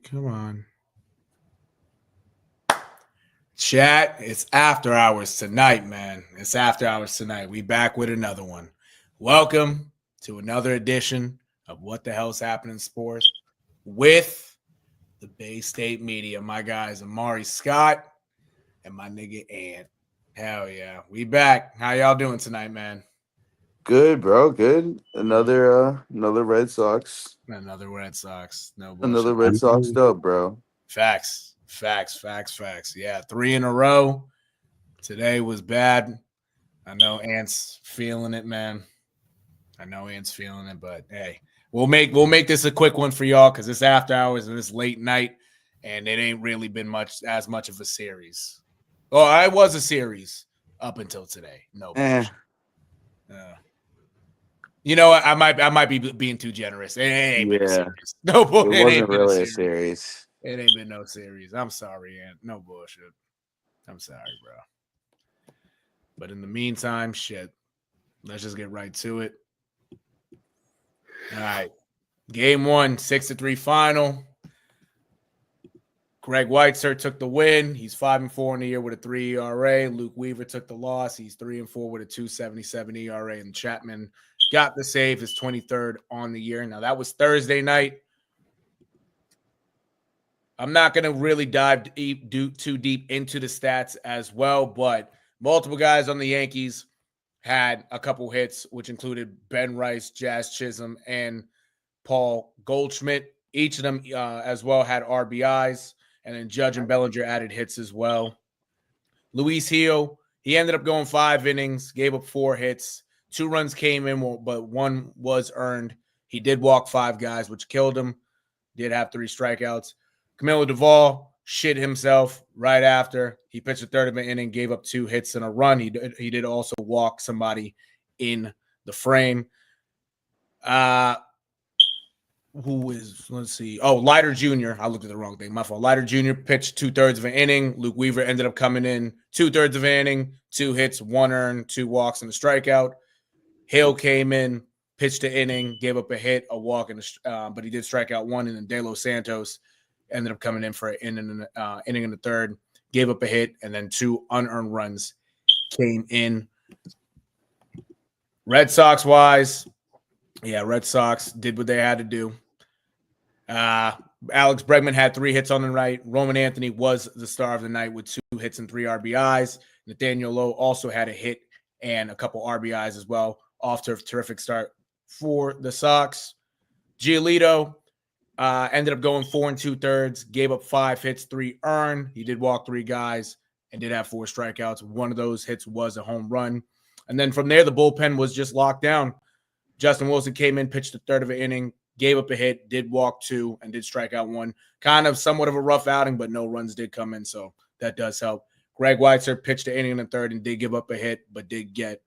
Come on. Chat, it's after hours tonight, man. It's after hours tonight. We back with another one. Welcome to another edition of What the Hell's Happening in Sports with the Bay State Media. My guys, Emari Scott and my nigga Ant. Hell yeah. We back. How y'all doing tonight, man? Good, bro. Good. Another Red Sox. Another Red Sox. No Another bullshit. Red Sox dub, bro. Facts. Yeah, 3 in a row. Today was bad. I know Ant's feeling it, man. I know Ant's feeling it, but hey, we'll make this a quick one for y'all because it's after hours and it's late night, and it ain't really been as much of a series. Oh, it was a series up until today. No Eh, bullshit. You know what? I might be being too generous. It ain't been a yeah. series. No It bullshit. It wasn't ain't been a really a series. series. It ain't been no series. I'm sorry, Ant. No bullshit. I'm sorry, bro. But in the meantime, shit. Let's just get right to it. All right. Game 1, 6-3 final. Greg Whitesir took the win. He's 5-4 in the year with a 3 ERA. Luke Weaver took the loss. He's 3-4 with a 2.77 ERA. And Chapman got the save, his 23rd on the year. Now, that was Thursday night. I'm not going to really dive too deep into the stats as well, but multiple guys on the Yankees had a couple hits, which included Ben Rice, Jazz Chisholm, and Paul Goldschmidt. Each of them as well had RBIs, and then Judge and Bellinger added hits as well. Luis Gil, he ended up going 5 innings, gave up 4 hits. 2 runs came in, but 1 was earned. He did walk 5 guys, which killed him. Did have 3 strikeouts. Camilo Duvall shit himself right after. He pitched a third of an inning, gave up 2 hits and a run. He did also walk somebody in the frame. Let's see. Oh, Leiter Jr. I looked at the wrong thing. My fault. Leiter Jr. pitched 2/3 of an inning. Luke Weaver ended up coming in 2/3 of an inning, 2 hits, 1 earned, 2 walks, and a strikeout. Hale came in, pitched an inning, gave up a hit, a walk, but he did strike out 1. And then De Los Santos ended up coming in for an inning in the third, gave up a hit, and then 2 unearned runs came in. Red Sox wise, yeah, Red Sox did what they had to do. Alex Bregman had 3 hits on the night. Roman Anthony was the star of the night with 2 hits and 3 RBIs. Nathaniel Lowe also had a hit and a couple RBIs as well. Off to a terrific start for the Sox. Giolito ended up going 4 2/3, gave up 5 hits, 3 earned. He did walk 3 guys and did have 4 strikeouts. One of those hits was a home run. And then from there, the bullpen was just locked down. Justin Wilson came in, pitched a third of an inning, gave up a hit, did walk 2, and did strike out 1. Kind of somewhat of a rough outing, but no runs did come in, so that does help. Greg Weitzer pitched an inning in the third and did give up a hit, but did get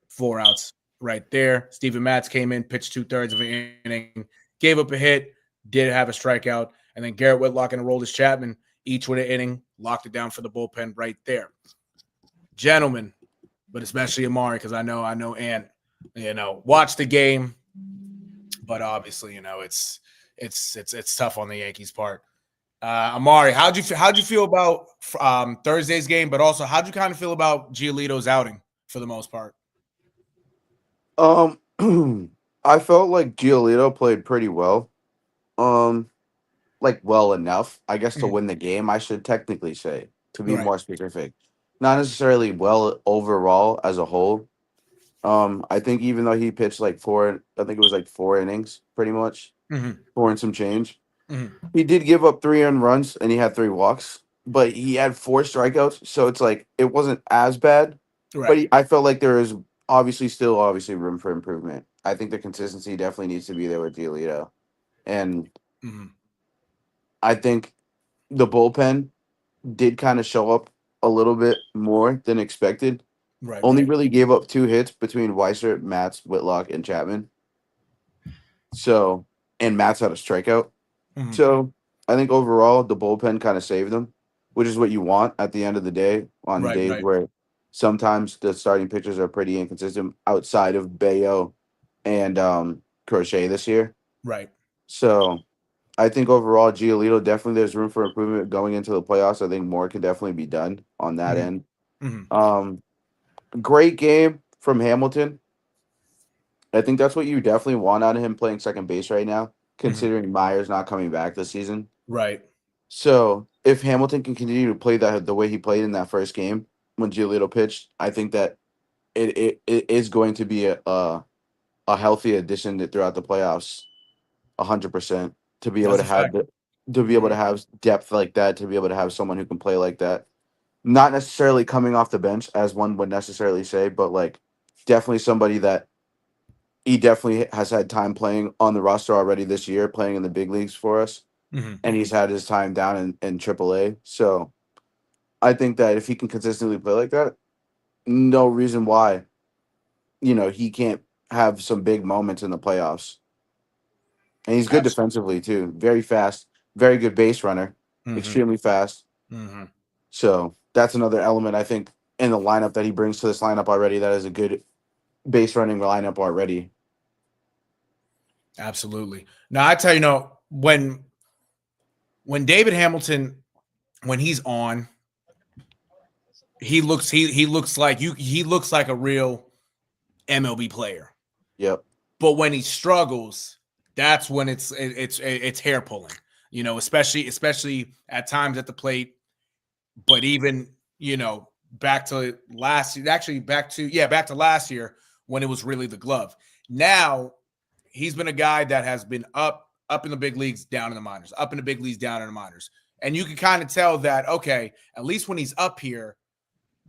4 outs right there. Steven Matz came in, pitched 2/3 of an inning, gave up a hit, did have a strikeout, and then Garrett Whitlock and Aroldis Chapman, each with an inning, locked it down for the bullpen right there. Gentlemen, but especially Emari, because I know Ant, watch the game, but obviously, it's tough on the Yankees' part. Emari, how'd you feel about Thursday's game, but also how'd you kind of feel about Giolito's outing for the most part? I felt like Giolito played pretty well. Like well enough, I guess, to win the game, I should technically say, to be Right. more specific. Not necessarily well overall as a whole. I think even though he pitched like 4, I think it was like 4 innings, pretty much, Mm-hmm. 4 and some change. Mm-hmm. He did give up 3 earned runs and he had 3 walks, but he had 4 strikeouts, so it's like it wasn't as bad. Right. But I felt like there is obviously room for improvement. I think the consistency definitely needs to be there with Giolito, and Mm-hmm. I think the bullpen did kind of show up a little bit more than expected. Right. Only really gave up 2 hits between Weiser, Matz, Whitlock, and Chapman. So, and Matz had a strikeout. Mm-hmm. So, I think overall the bullpen kind of saved them, which is what you want at the end of the day on days Right. where sometimes the starting pitchers are pretty inconsistent outside of Bayo and Crochet this year. Right. So, I think overall, Giolito definitely there's room for improvement going into the playoffs. I think more can definitely be done on that Mhm. end. Mhm. Great game from Hamilton. I think that's what you definitely want out of him playing second base right now, Mhm. considering Myers not coming back this season. Right. So if Hamilton can continue to play that the way he played in that first game when Giolito pitched, I think that it is going to be a healthy addition throughout the playoffs, 100%. To be able That's to a have fact. to be able to Mhm. have depth like that, to be able to have someone who can play like that, not necessarily coming off the bench as one would necessarily say, but like definitely somebody that he definitely has had time playing on the roster already this year, playing in the big leagues for us, Mhm. and he's had his time down in AAA. So I think that if he can consistently play like that, no reason why he can't have some big moments in the playoffs. And he's good Absolutely. defensively too, very fast, very good base runner, Mhm. extremely fast. Mhm. So that's another element I think in the lineup that he brings to this lineup already. That is a good base running lineup already. Absolutely. Now I tell you, when David Hamilton, when he's on, he looks like he looks like a real MLB player. Yep. But when he struggles, that's when it's hair pulling. Especially at times at the plate. But even back to last year, actually back to last year when it was really the glove. Now he's been a guy that has been up in the big leagues, down in the minors, up in the big leagues, down in the minors, and you can kind of tell that okay, at least when he's up here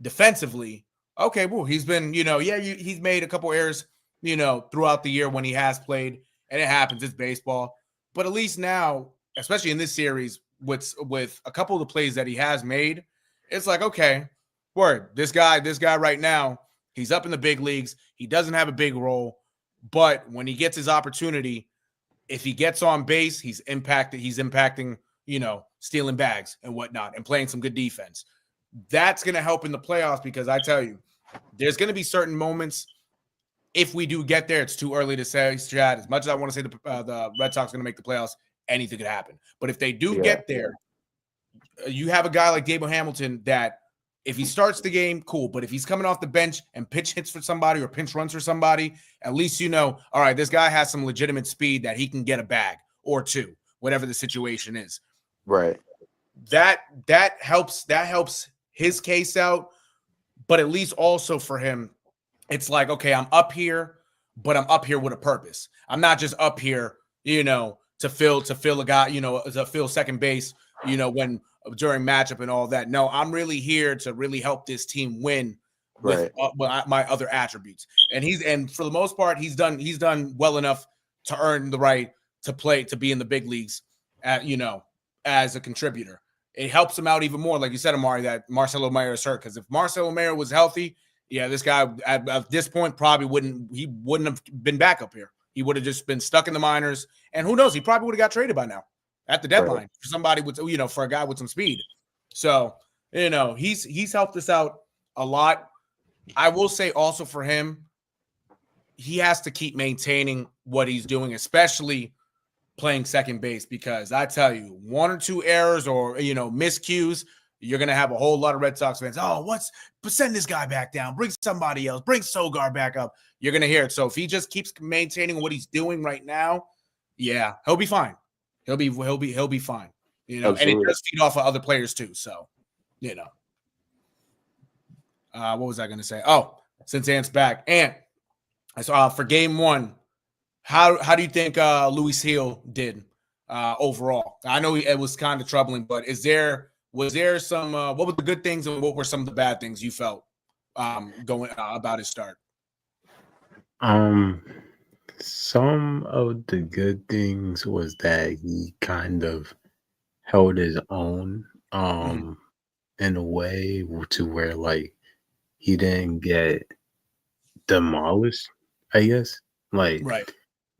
defensively, okay, well he's been he's made a couple errors throughout the year when he has played, and it happens. It's baseball, but at least now, especially in this series, with a couple of the plays that he has made, it's like okay, word, this guy right now, he's up in the big leagues. He doesn't have a big role, but when he gets his opportunity, if he gets on base, he's impacting, stealing bags and whatnot and playing some good defense. That's going to help in the playoffs because I tell you, there's going to be certain moments. If we do get there, it's too early to say, Chad. As much as I want to say the Red Sox are going to make the playoffs, anything could happen. But if they do Yeah. get there, you have a guy like David Hamilton that if he starts the game, cool. But if he's coming off the bench and pitch hits for somebody or pinch runs for somebody, at least all right, this guy has some legitimate speed that he can get a bag or two, whatever the situation is. Right. That helps his case out, but at least also for him, it's like, okay, I'm up here, but I'm up here with a purpose. I'm not just up here, to fill a guy, to fill second base, when during matchup and all that. No, I'm really here to really help this team win with Right. my other attributes. And for the most part, he's done well enough to earn the right to be in the big leagues as a contributor. It helps him out even more, like you said, Emari, that Marcelo Mayer is hurt. Because if Marcelo Mayer was healthy, yeah, this guy at this point probably wouldn't have been back up here. He would have just been stuck in the minors, and who knows? He probably would have got traded by now at the Right. deadline for somebody with for a guy with some speed. So he's helped us out a lot. I will say also for him, he has to keep maintaining what he's doing, especially playing second base, because I tell you, one or two errors or miscues, you're gonna have a whole lot of Red Sox fans. Oh, send this guy back down, bring somebody else, bring Sogar back up. You're gonna hear it. So if he just keeps maintaining what he's doing right now, yeah, he'll be fine. He'll be fine. And it Absolutely. does feed off of other players too. So, what was I gonna say? Oh, since Ant's back, Ant. I saw for game one. How do you think Luis Hill did overall? I know it was kind of troubling, but was there some what were the good things and what were some of the bad things you felt going about his start? Um, some of the good things was that he kind of held his own, Mhm. in a way to where like he didn't get demolished, I guess. Like Right,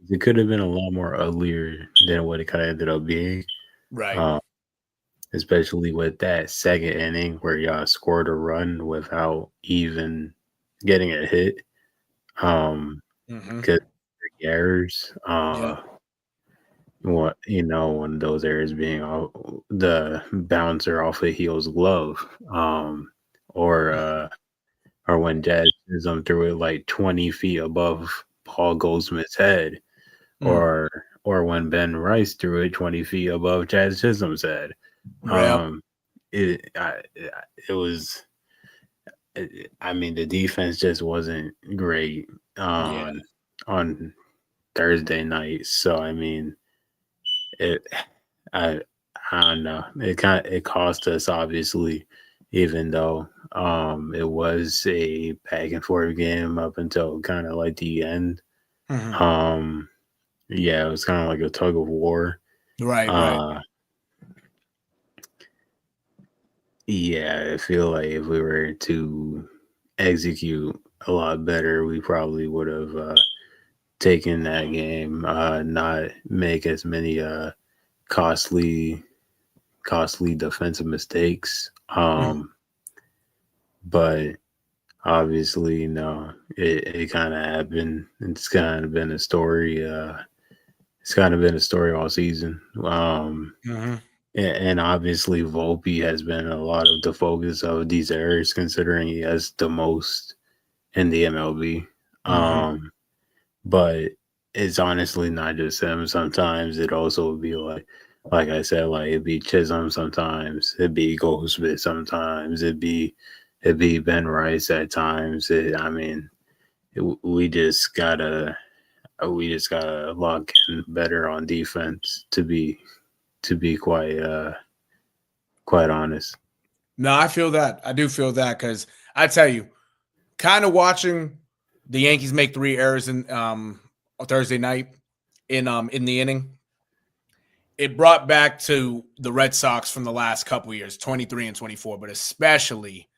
it could have been a lot more uglier than what it kind of ended up being. right. Um, especially with that second inning where y'all scored a run without even getting a hit. Um, Hmm. because errors. Yeah. what one of those areas being the bouncer off of Heel's glove, or when Jazz Chisholm threw it like 20 feet above Paul Goldsmith's head, or when Ben Rice threw it 20 feet above Jazz Chisholm's head. Yep. It was. I mean, the defense just wasn't great on Thursday night. So I mean, it. I don't know. It cost us, obviously, even though it was a back and forth game up until kind of like the end. Yeah, it was kind of like a tug of war. Right. Yeah, I feel like if we were to execute a lot better, we probably would have taken that game, not make as many costly defensive mistakes. But obviously, it kind of happened. It's kind of been a story. It's kind of been a story all season. And obviously, Volpe has been a lot of the focus of these errors, considering he has the most in the MLB. But it's honestly not just him. Sometimes it also would be like I said, like it'd be Chisholm sometimes, it'd be Goldsmith sometimes, it'd be Ben Rice at times. We just gotta lock in better on defense to be quite honest. No, I feel that. I do feel that because I tell you, kind of watching the Yankees make 3 errors in Thursday night in the inning, it brought back to the Red Sox from the last couple years, 23 and 24, but especially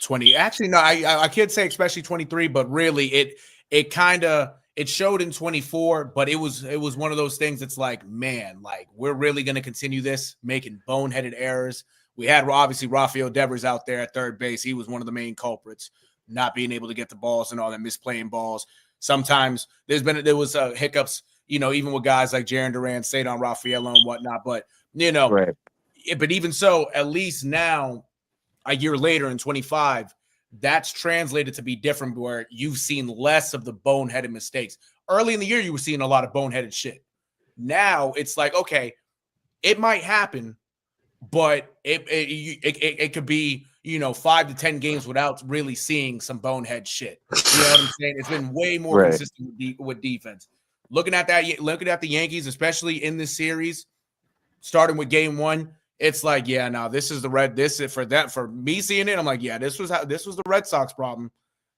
20. Actually, no, I can't say especially 23, but really it showed in 24, but it was one of those things. It's like, man, like we're really going to continue this, making boneheaded errors. We had obviously Rafael Devers out there at third base. He was one of the main culprits, not being able to get the balls and all that, misplaying balls. Sometimes there was hiccups, even with guys like Jarren Duran, Cedar Rafael and whatnot. But Right. But even so, at least now, a year later in 25, that's translated to be different, where you've seen less of the boneheaded mistakes. Early in the year, you were seeing a lot of boneheaded shit. Now it's like, okay, it might happen, but it could be 5 to 10 games without really seeing some bonehead shit. You know what I'm saying? It's been way more Right. consistent with defense. Looking at the Yankees, especially in this series, starting with game 1, it's like, yeah, now this is for me seeing it. I'm like, yeah, this was the Red Sox problem.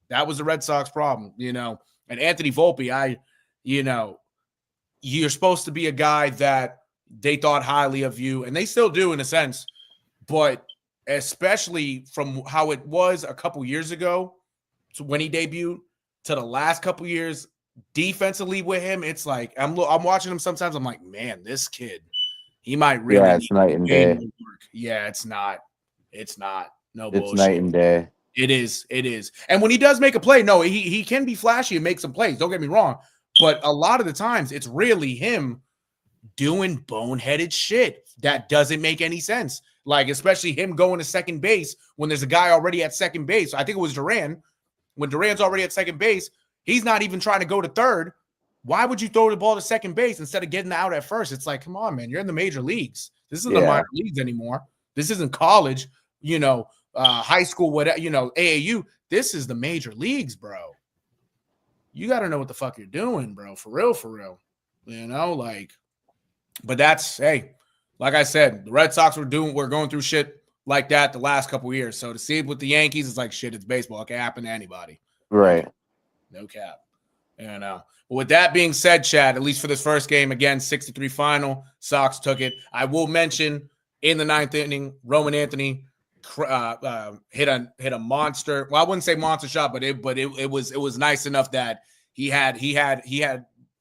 That was the Red Sox problem, And Anthony Volpe, you're supposed to be a guy that they thought highly of you, and they still do in a sense, but especially from how it was a couple years ago to when he debuted to the last couple years defensively with him, it's like I'm watching him sometimes. I'm like, man, this kid, he might really. Yeah, it's night and day. Yeah, it's not. It's not. No It's bullshit. night and day. It is. And when he does make a play, no, he can be flashy and make some plays. Don't get me wrong. But a lot of the times, it's really him doing boneheaded shit that doesn't make any sense. Like, especially him going to second base when there's a guy already at second base. I think it was Duran. When Duran's already at second base, he's not even trying to go to third. Why would you throw the ball to second base instead of getting out at first? It's like, come on, man. You're in the major leagues. This isn't the minor leagues anymore. This isn't college, high school, whatever, AAU. This is the major leagues, bro. You got to know what the fuck you're doing, bro. For real. But that's, hey, like I said, the Red Sox we're going through shit like that the last couple of years. So to see it with the Yankees, it's like, shit, it's baseball. It can happen to anybody. Right. No cap. But with that being said, Chad, at least for this first game, again, 6-3 final, Sox took it. I will mention in the 9th inning, Roman Anthony hit a monster. Well, I wouldn't say monster shot, but it was nice enough that he had,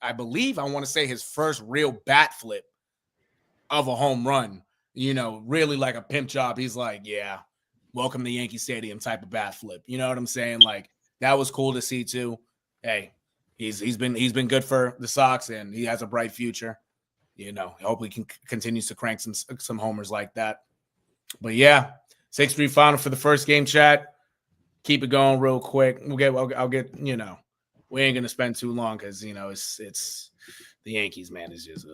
I believe, I want to say his first real bat flip of a home run, really like a pimp job. He's like, yeah, welcome to Yankee Stadium type of bat flip. You know what I'm saying? Like, that was cool to see too. Hey, he's been good for the Sox, and he has a bright future. hopefully continues to crank some homers like that. But yeah, 6-3 final for the first game, chat. Keep it going real quick. I'll get, we ain't gonna spend too long because it's the Yankees, man, is just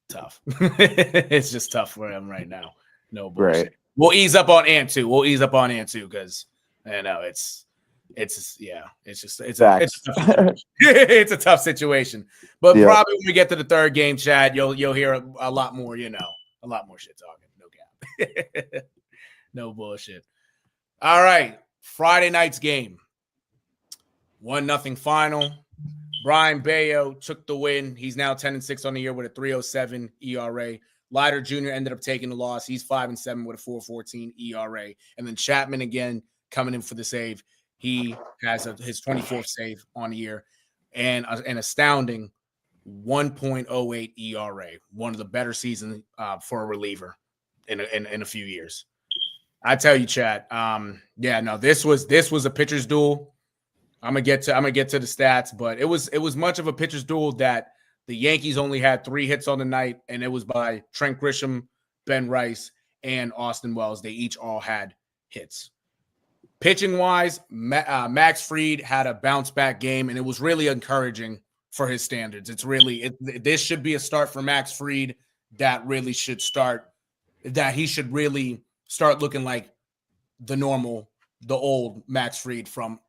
tough. It's just tough for them right now. No bullshit. Right. We'll ease up on Ant too. Because it's it's a tough situation. But probably when we get to the third game, Chad, you'll hear a lot more, a lot more shit talking. No cap. No bullshit. All right. Friday night's game. 1-0 final. Brian Bayo took the win. He's now 10-6 on the year with a 3.07 ERA. Leiter Jr. ended up taking the loss. He's 5-7 with a 4.14 ERA. And then Chapman again coming in for the save. He has his 24th save on the year and an astounding 1.08 ERA. One of the better seasons for a reliever in a few years. I tell you, Chad. This was a pitcher's duel. I'm gonna get to the stats, but it was much of a pitcher's duel that the Yankees only had 3 hits on the night, and it was by Trent Grisham, Ben Rice, and Austin Wells. They each all had hits. Pitching wise, Max Fried had a bounce back game, and it was really encouraging for his standards. This should be a start for Max Fried that really should start. That he should really start looking like the old Max Fried from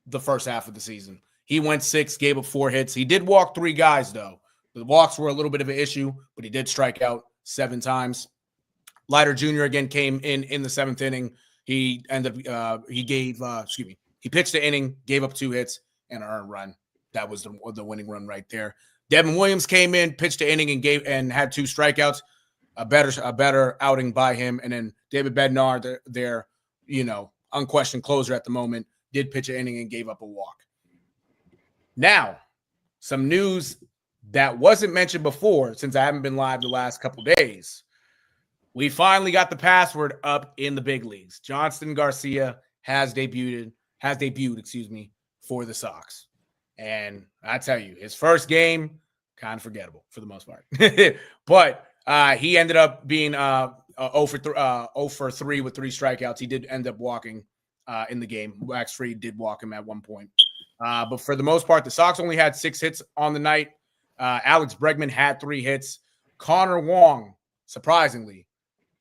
the first half of the season. He went 6, gave up 4 hits. He did walk 3 guys, though. The walks were a little bit of an issue, but he did strike out 7 times. Leiter Jr. again came in the 7th inning. He he pitched the inning, gave up 2 hits and an earned run. That was the winning run right there. Devin Williams came in, pitched the inning and had 2 strikeouts. A better outing by him. And then David Bednar, their unquestioned closer at the moment, did pitch an inning and gave up a walk. Now, some news that wasn't mentioned before, since I haven't been live the last couple days. We finally got the password up in the big leagues. Johnston Garcia has debuted, for the Sox. And I tell you, his first game, kind of forgettable for the most part. But he ended up being 0 for 3 with 3 strikeouts. He did end up walking in the game. Max Fried did walk him at one point. But for the most part, the Sox only had 6 hits on the night. Alex Bregman had 3 hits. Connor Wong, surprisingly,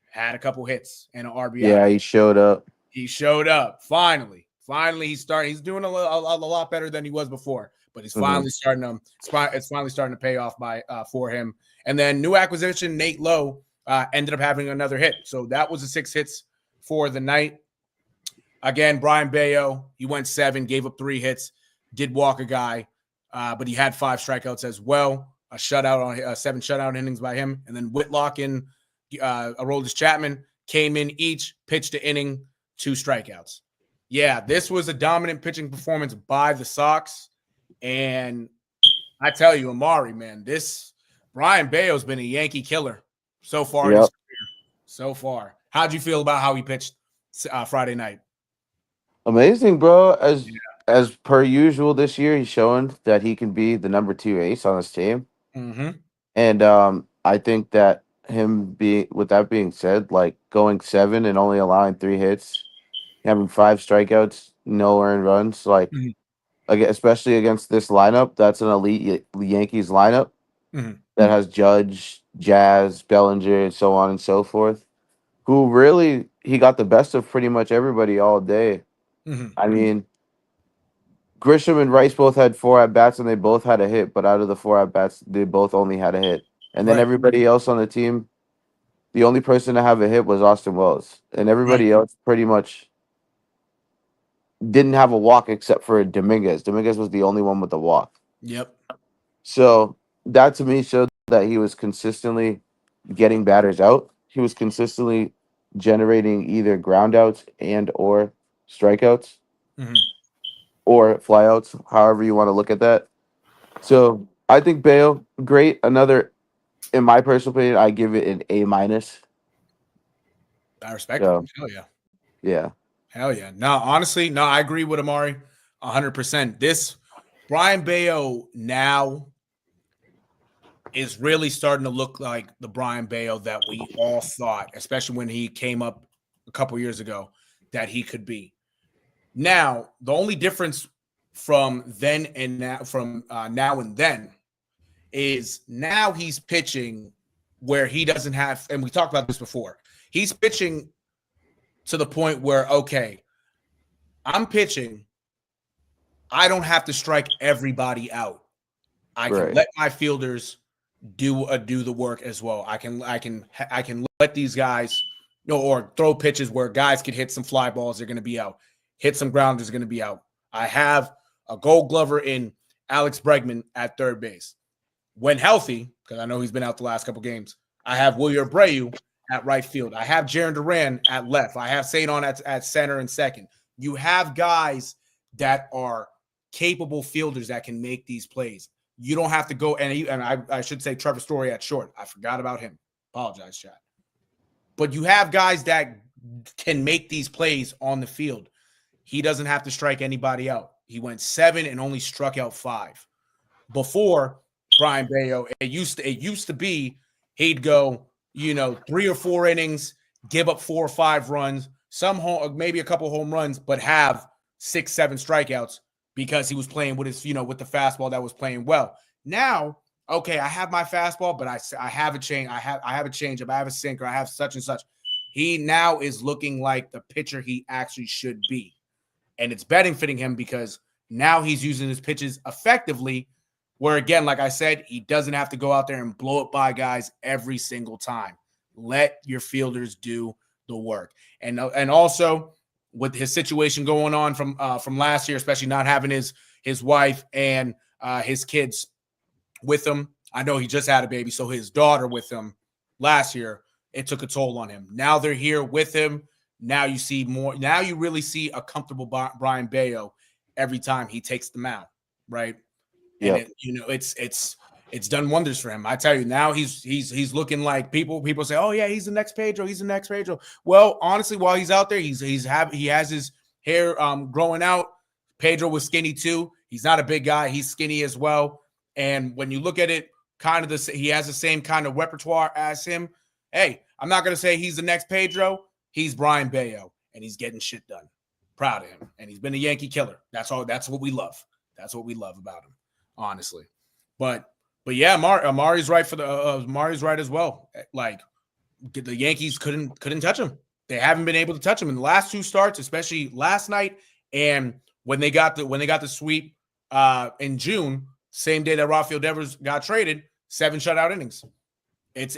had a couple hits and an RBI. Yeah, he showed up. Finally. He's doing a lot better than he was before. But he's finally starting to pay off for him. And then new acquisition Nate Lowe ended up having another hit. So that was the 6 hits for the night. Again, Brian Bayo, he went 7, gave up 3 hits, did walk a guy, but he had 5 strikeouts as well. A shutout on 7 shutout innings by him. And then Whitlock and Aroldis Chapman came in each, pitched an inning, 2 strikeouts. Yeah, this was a dominant pitching performance by the Sox. And I tell you, Emari, man, Brian Bayo's been a Yankee killer so far in his career. So far. How'd you feel about how he pitched Friday night? Amazing, bro. As per usual this year, he's showing that he can be the number 2 ace on his team. Mm-hmm. And I think that with that being said, like going 7 and only allowing 3 hits, having 5 strikeouts, no earned runs, like especially against this lineup, that's an elite Yankees lineup that has Judge, Jazz, Bellinger, and so on and so forth. Who really he got the best of pretty much everybody all day. I mean, Grisham and Rice both had 4 at-bats, and they both had a hit. But out of the 4 at-bats, they both only had a hit. And then everybody else on the team, the only person to have a hit was Austin Wells. And everybody else pretty much didn't have a walk except for Dominguez. Dominguez was the only one with a walk. Yep. So that, to me, showed that he was consistently getting batters out. He was consistently generating either groundouts and or strikeouts or flyouts, however you want to look at that. So I think Bayo, great. Another, in my personal opinion, I give it an A-. I respect him. Hell yeah. Yeah. Hell yeah. No, honestly, I agree with Emari 100%. This Brian Bayo now is really starting to look like the Brian Bayo that we all thought, especially when he came up a couple years ago, that he could be. Now, the only difference from then and now, from now and then, is now he's pitching where he doesn't have, and we talked about this before, he's pitching to the point where, okay, I'm pitching, I don't have to strike everybody out. I can let my fielders do the work as well. I can let these guys, or throw pitches where guys can hit some fly balls, they're going to be out. Hit some grounders, going to be out. I have a Gold Glover in Alex Bregman at third base. When healthy, because I know he's been out the last couple games, I have Wilyer Abreu at right field. I have Jaron Duran at left. I have Sadon at center and second. You have guys that are capable fielders that can make these plays. You don't have to go, and I should say Trevor Story at short. I forgot about him. Apologize, chat. But you have guys that can make these plays on the field. He doesn't have to strike anybody out. He went 7 and only struck out 5. Before Brian Bayo, it used to be he'd go, 3 or 4 innings, give up 4 or 5 runs, maybe a couple home runs, but have 6, 7 strikeouts because he was playing with his, with the fastball that was playing well. Now, okay, I have my fastball, but I have a change. I have a changeup. I have a sinker. I have such and such. He now is looking like the pitcher he actually should be. And it's benefiting him because now he's using his pitches effectively, where, again, like I said, he doesn't have to go out there and blow it by guys every single time. Let your fielders do the work. And also with his situation going on from last year, especially not having his wife and his kids with him. I know he just had a baby, so his daughter with him last year, it took a toll on him. Now they're here with him. Now you see more. Now you really see a comfortable Brian Bayo every time he takes the mound, right? Yeah. It's done wonders for him. I tell you, now he's looking like people say, oh yeah, he's the next Pedro. He's the next Pedro. Well, honestly, while he's out there, he has his hair growing out. Pedro was skinny too. He's not a big guy. He's skinny as well. And when you look at it, he has the same kind of repertoire as him. Hey, I'm not going to say he's the next Pedro. He's Brian Bayo, and he's getting shit done. Proud of him. And he's been a Yankee killer. That's all. That's what we love. That's what we love about him, honestly. But yeah, Amari's right Amari's right as well. Like, the Yankees couldn't touch him. They haven't been able to touch him in the last 2 starts, especially last night. And when they got the sweep in June, same day that Rafael Devers got traded, 7 shutout innings. It's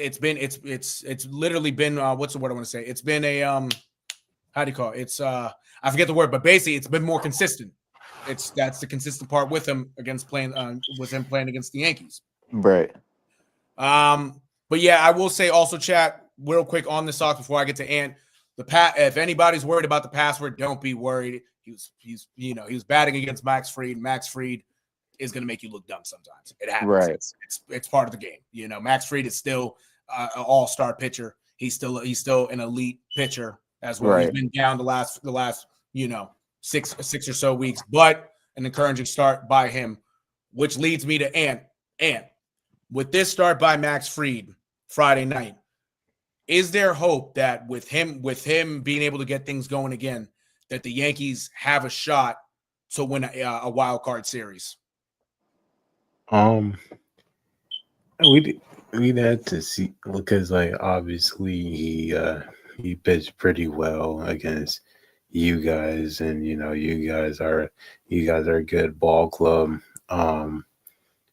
literally been what's the word I want to say? It's been a how do you call it? It's I forget the word, but basically it's been more consistent. That's the consistent part with him playing against the Yankees. Right. But yeah, I will say also, chat, real quick on the Sox before I get to Ant. If anybody's worried about the password, don't be worried. He was batting against Max Fried. Max Fried is going to make you look dumb sometimes. It happens. Right. It's part of the game. Max Fried is still an all-star pitcher. He's still an elite pitcher as well. Right. He's been down the last 6 or so weeks, but an encouraging start by him, which leads me to Ant. Ant, with this start by Max Fried Friday night, is there hope that with him being able to get things going again, that the Yankees have a shot to win a wild card series? We'd have to see, because obviously he pitched pretty well against you guys, and you guys are a good ball club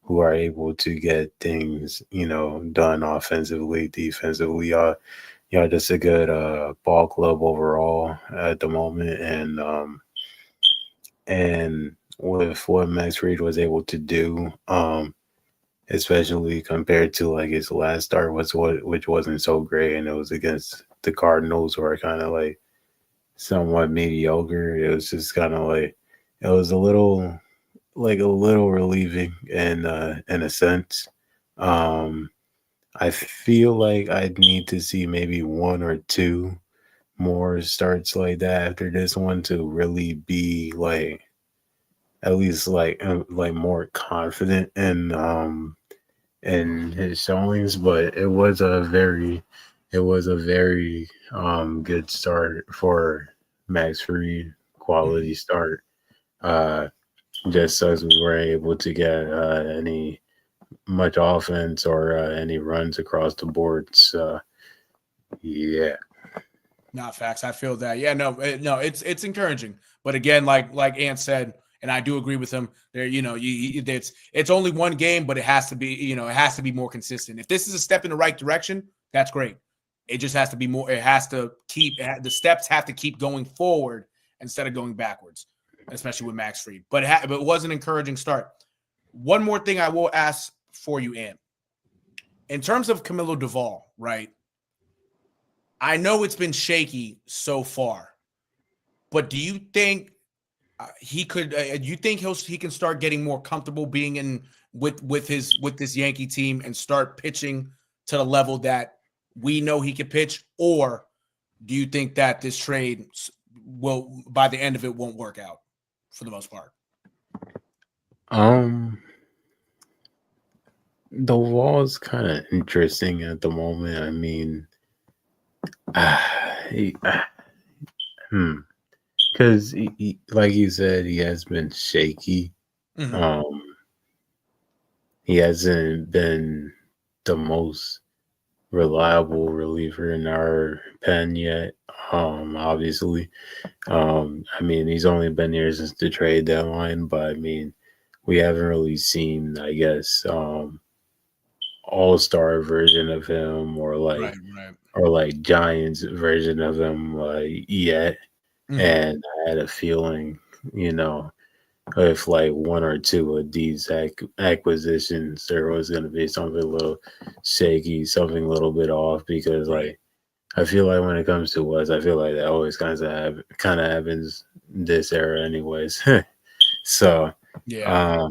who are able to get things done offensively, defensively. Y'all just a good ball club overall at the moment, and with what Max Fried was able to do, especially compared to his last start, which wasn't so great, and it was against the Cardinals, who are kind of somewhat mediocre. It was just kind of it was a little relieving in a sense. I feel like I'd need to see maybe 1 or 2 more starts like that after this one to really be at least more confident in in his showings, but it was a very good start for Max Fried, quality start. Just as we were able to get any much offense or any runs across the board. So yeah. Not facts. I feel that. Yeah, no, it's encouraging. But again, like Ant said, and I do agree with him. There, it's only one game, but it has to be more consistent. If this is a step in the right direction, that's great. It just has to be more. It has to the steps have to keep going forward instead of going backwards, especially with Max Fried. But it was an encouraging start. One more thing I will ask for you, Ant. In terms of Camilo Duvall, right? I know it's been shaky so far, but do you think he could? You think he can start getting more comfortable being in with this Yankee team and start pitching to the level that we know he can pitch, or do you think that this trade will, by the end of it, won't work out for the most part? The wall is kind of interesting at the moment. I mean, because like you said, he has been shaky. Mm-hmm. He hasn't been the most reliable reliever in our pen yet. Obviously, I mean, he's only been here since the trade deadline, but I mean, we haven't really seen, I guess, all-star version of him or like Giants version of him yet. Mm-hmm. And I had a feeling, if like one or two of these acquisitions, there was going to be something a little shaky, something a little bit off, because like I feel like when it comes to West, I feel like that always kind of happens this era, anyways. So yeah,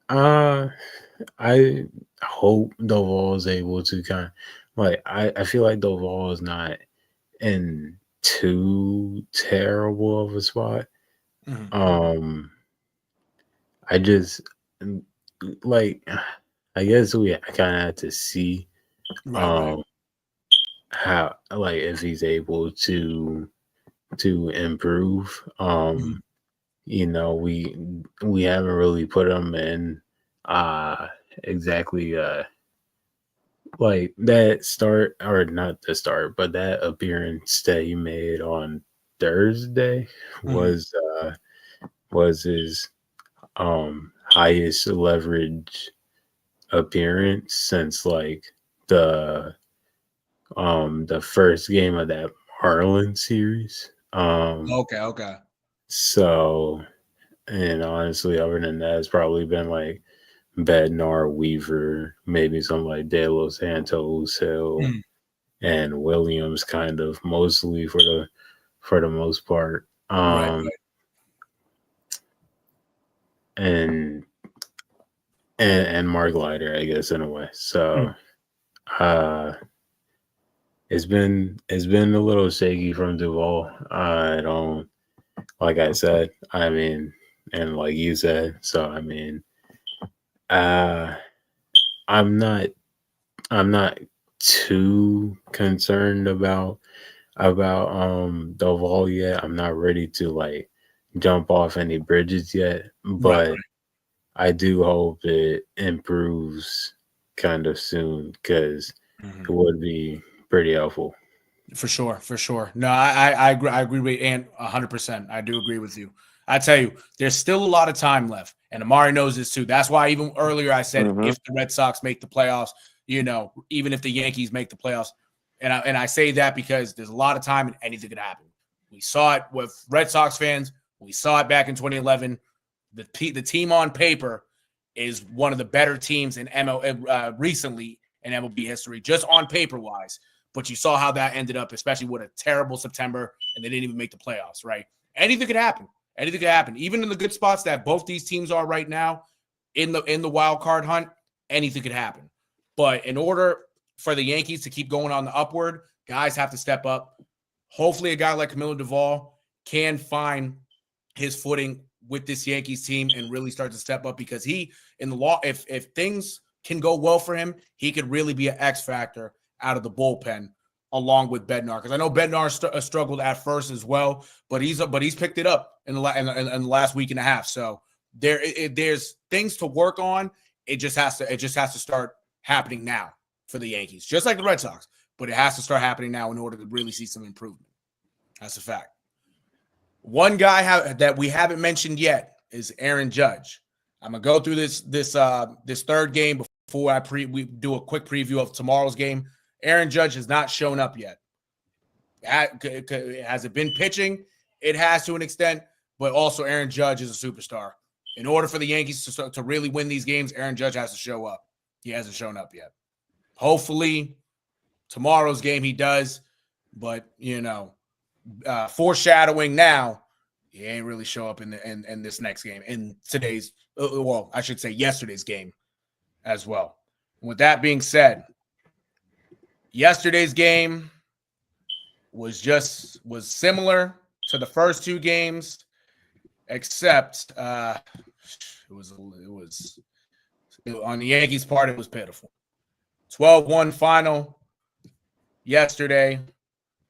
I hope Doval is able to kind of like I feel like Doval is not in too terrible of a spot. Mm-hmm. I just like I guess I kind of have to see how like if he's able to improve. We haven't really put him in exactly like that start, or not the start, but that appearance that he made on Thursday was his highest leverage appearance since like the first game of that Marlins series. Okay. So, and honestly, other than that, it's probably been like Bednar, Weaver, maybe some like De Los Santos, Hill, and Williams, kind of mostly for the most part. And Mark Leiter, I guess, in a way. So it's been a little shaky from Duvall. I don't, like I said, I mean, and like you said, so I mean, I'm not too concerned about Duvall yet. I'm not ready to like jump off any bridges yet, but I do hope it improves kind of soon, because it would be pretty helpful. For sure. No, I agree with Ant 100%. I do agree with you. I tell you, there's still a lot of time left, and Emari knows this too. That's why even earlier I said if the Red Sox make the playoffs, even if the Yankees make the playoffs, and I say that because there's a lot of time and anything could happen. We saw it with Red Sox fans. We saw it back in 2011. The team on paper is one of the better teams in recently in MLB history, just on paper wise. But you saw how that ended up, especially with a terrible September, and they didn't even make the playoffs, right? Anything could happen. Anything could happen. Even in the good spots that both these teams are right now in the wild card hunt, anything could happen. But in order for the Yankees to keep going on the upward, guys have to step up. Hopefully a guy like Camilo Duvall can find his footing with this Yankees team and really start to step up, because he, in the law, if things can go well for him, he could really be an X factor out of the bullpen along with Bednar. Because I know Bednar struggled at first as well, but he's picked it up in the last week and a half. So there's things to work on. It just has to start happening now for the Yankees, just like the Red Sox. But it has to start happening now in order to really see some improvement. That's a fact. One guy that we haven't mentioned yet is Aaron Judge. I'm gonna go through this third game before we do a quick preview of tomorrow's game. Aaron Judge has not shown up yet. Has it been pitching? It has to an extent, but also Aaron Judge is a superstar. In order for the Yankees to really win these games, Aaron Judge has to show up. He hasn't shown up yet. Hopefully, tomorrow's game he does, but foreshadowing now, he ain't really show up in this next game, in today's, well, I should say yesterday's game as well. With that being said, yesterday's game was similar to the first two games, except it was on the Yankees' part, it was pitiful. 12-1 final yesterday.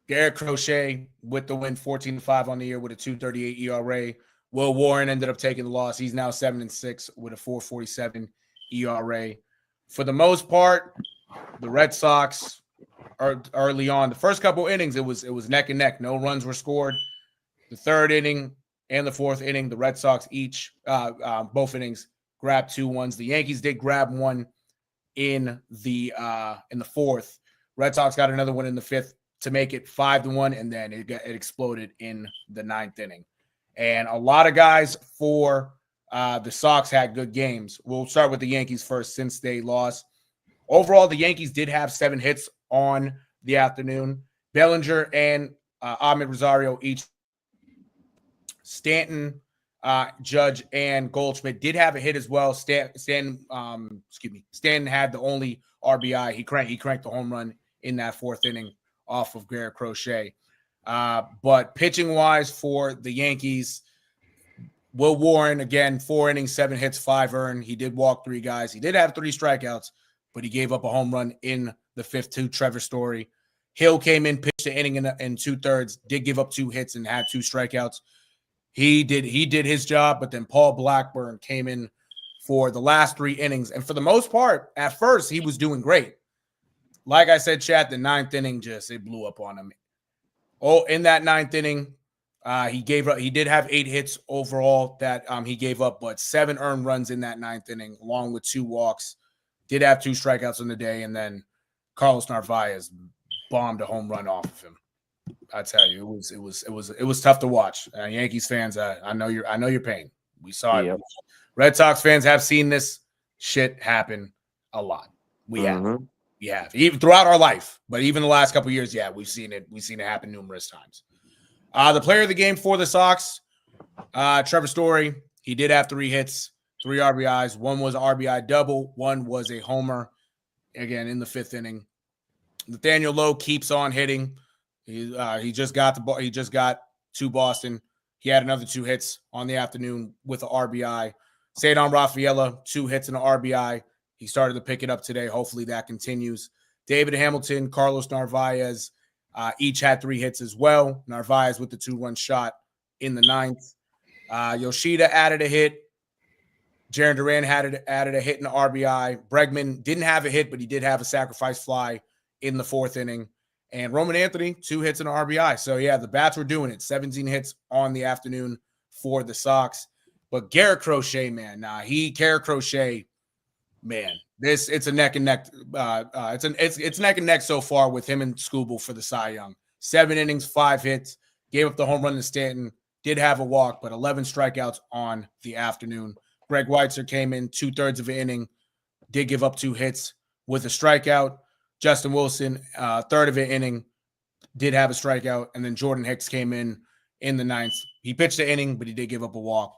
Garrett Crochet with the win, 14-5 on the year with a 2.38 ERA. Will Warren ended up taking the loss. He's now 7-6 with a 4.47 ERA. For the most part, the Red Sox are early on. The first couple innings, it was neck and neck. No runs were scored. The third inning and the fourth inning, the Red Sox each, both innings, grabbed 2-1s. The Yankees did grab one in the fourth. Red Sox got another one in the fifth to make it 5-1, and then it exploded in the ninth inning. And a lot of guys for the Sox had good games. We'll start with the Yankees first since they lost. Overall, the Yankees did have 7 hits on the afternoon. Bellinger and Ahmed Rosario each. Stanton, Judge, and Goldschmidt did have a hit as well. Stanton had the only RBI. He cranked the home run in that fourth inning off of Garrett Crochet. But pitching-wise for the Yankees, Will Warren, again, 4 innings, 7 hits, 5 earned. He did walk 3 guys. He did have 3 strikeouts, but he gave up a home run in the fifth to Trevor Story. Hill came in, pitched an inning in 2/3, did give up 2 hits and had 2 strikeouts. He did his job, but then Paul Blackburn came in for the last 3 innings. And for the most part, at first, he was doing great. Like I said, chat, the ninth inning it blew up on him. Oh, in that ninth inning, he did have 8 hits overall that he gave up, but 7 earned runs in that ninth inning, along with 2 walks. Did have 2 strikeouts on the day, and then Carlos Narvaez bombed a home run off of him. I tell you, it was tough to watch. Yankees fans, I know your pain. We saw it. Yep. Red Sox fans have seen this shit happen a lot. We have. We have, even throughout our life, but even the last couple of years, yeah, we've seen it. We've seen it happen numerous times. The player of the game for the Sox, Trevor Story. He did have 3 hits, 3 RBIs. 1 was an RBI double. 1 was a homer. Again, in the 5th inning. Nathaniel Lowe keeps on hitting. He just got the ball. He just got to Boston. He had another 2 hits on the afternoon with an RBI. Cedar Rafaela, 2 hits and an RBI. He started to pick it up today. Hopefully that continues. David Hamilton, Carlos Narvaez, each had 3 hits as well. Narvaez with the 2-run shot in the 9th. Yoshida added a hit. Jarren Duran added a hit in the RBI. Bregman didn't have a hit, but he did have a sacrifice fly in the 4th inning. And Roman Anthony, 2 hits and an RBI. So, yeah, the bats were doing it. 17 hits on the afternoon for the Sox. But Garrett Crochet, man, Garrett Crochet, man, it's a neck and neck. It's neck and neck so far with him and Skubal for the Cy Young. 7 innings, 5 hits, gave up the home run to Stanton, did have a walk, but 11 strikeouts on the afternoon. Greg Weitzer came in 2/3 of an inning, did give up 2 hits with a strikeout. Justin Wilson, 1/3 of an inning, did have a strikeout, and then Jordan Hicks came in the 9th. He pitched the inning, but he did give up a walk.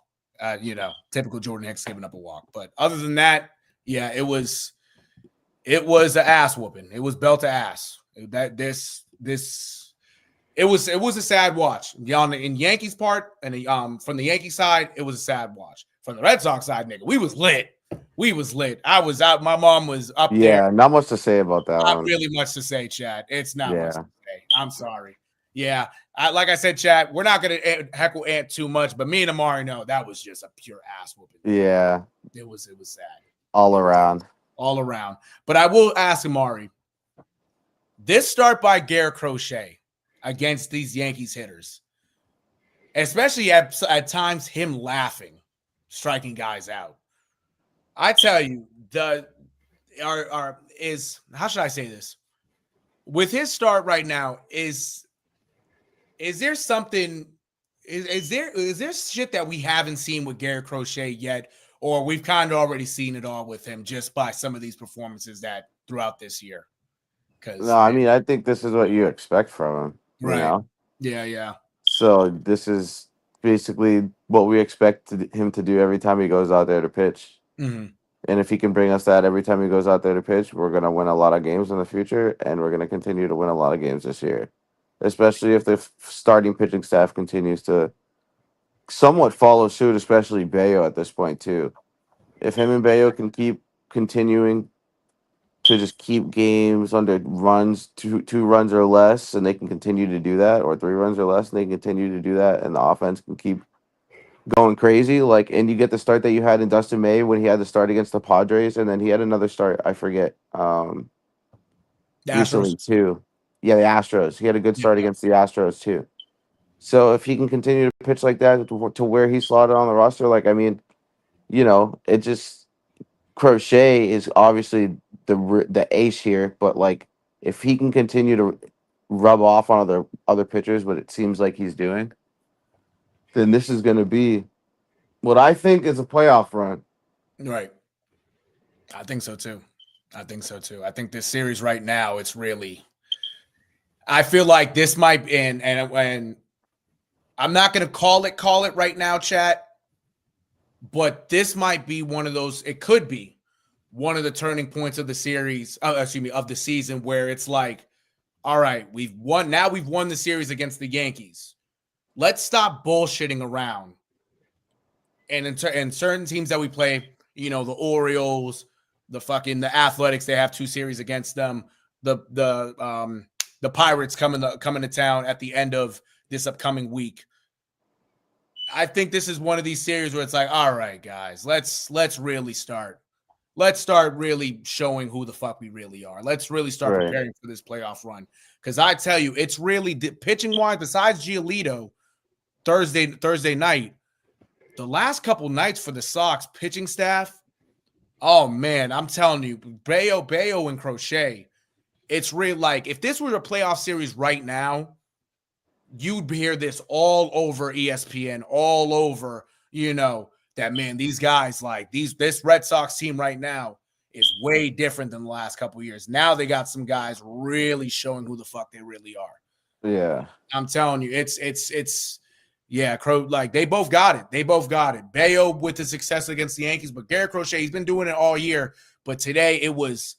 Typical Jordan Hicks giving up a walk. But other than that, yeah, it was an ass whooping. It was belt to ass. It was a sad watch. In Yankees part, and from the Yankee side, it was a sad watch. From the Red Sox side, nigga, we was lit. we was lit. I was out. My mom was up there. Yeah, not much to say about that Not one. really much to say, Chad. It's not much Yeah. to say. I'm sorry. Yeah, like I said, Chad, we're not gonna heckle Ant too much, but me and Emari know that was just a pure ass whooping. Yeah, It was sad all around. all around. But I will ask Emari, this start by Garrett Crochet against these Yankees hitters, especially at times him laughing, striking guys out. I tell you, how should I say this? With his start right now, is there something? Is there shit that we haven't seen with Garrett Crochet yet, or we've kind of already seen it all with him just by some of these performances that throughout this year? Because No, I mean, I think this is what you expect from him. right, You know? yeah. So this is basically what we expect him to do every time he goes out there to pitch. Mm-hmm. And if he can bring us that every time he goes out there to pitch, we're going to win a lot of games in the future, and we're going to continue to win a lot of games this year, especially if the starting pitching staff continues to somewhat follow suit, especially Bayo at this point, too. If him and Bayo can keep continuing to just keep games under runs, two runs or less, and they can continue to do that, or 3 runs or less, and they can continue to do that, and the offense can keep going crazy. Like, and you get the start that you had in Dustin May when he had the start against the Padres, and then he had another start. I forget. The Recently Astros. too. Yeah, the Astros. He had a good start against the Astros too. So if he can continue to pitch like that to where he's slotted on the roster, like I mean, it just Crochet is obviously the ace here, but like if he can continue to rub off on other pitchers, what it seems like he's doing, then this is going to be what I think is a playoff run. Right. I think so too. I think this series right now, it's really. I feel like this might and I'm not going to call it right now, chat. But this might be one of those. It could be one of the turning points of the series. Of the season, where it's like, all right, we've won. Now we've won the series against the Yankees. Let's stop bullshitting around. And in certain teams that we play, the Orioles, the Athletics, they have 2 series against them. The Pirates coming to town at the end of this upcoming week. I think this is one of these series where it's like, all right, guys, let's really start. Let's start really showing who the fuck we really are. Let's really start preparing for this playoff run. Because I tell you, it's really pitching wise. Besides Giolito, Thursday night, the last couple nights for the Sox pitching staff. Oh man, I'm telling you, Bayo, and Crochet. It's really like if this were a playoff series right now, you'd hear this all over ESPN, all over, that man, these guys this Red Sox team right now is way different than the last couple of years. Now they got some guys really showing who the fuck they really are. Yeah. I'm telling you, it's they both got it. They both got it. Bayo with the success against the Yankees, but Garrett Crochet, he's been doing it all year. But today it was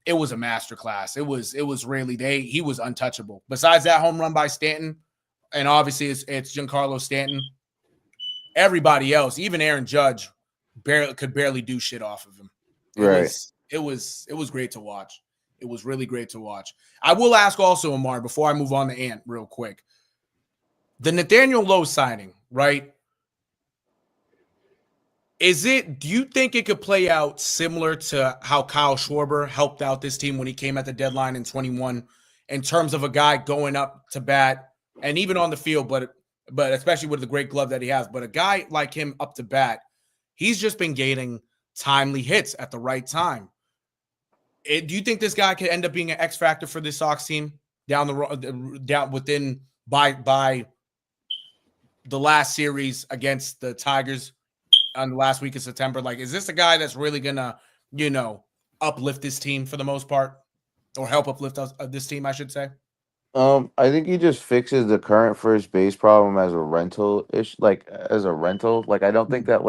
a masterclass. It was really he was untouchable. Besides that home run by Stanton, and obviously it's Giancarlo Stanton. Everybody else, even Aaron Judge, could barely do shit off of him. It was great to watch. It was really great to watch. I will ask also, Amar, before I move on to Ant real quick. The Nathaniel Lowe signing, right? Do you think it could play out similar to how Kyle Schwarber helped out this team when he came at the deadline in 21 in terms of a guy going up to bat and even on the field, but especially with the great glove that he has, but a guy like him up to bat, he's just been getting timely hits at the right time. Do you think this guy could end up being an X factor for this Sox team down by the last series against the Tigers on the last week of September? Like, is this a guy that's really gonna, uplift this team for the most part, or help uplift this team, I should say? I think he just fixes the current first base problem as a rental ish, like as a rental. Like, I don't think that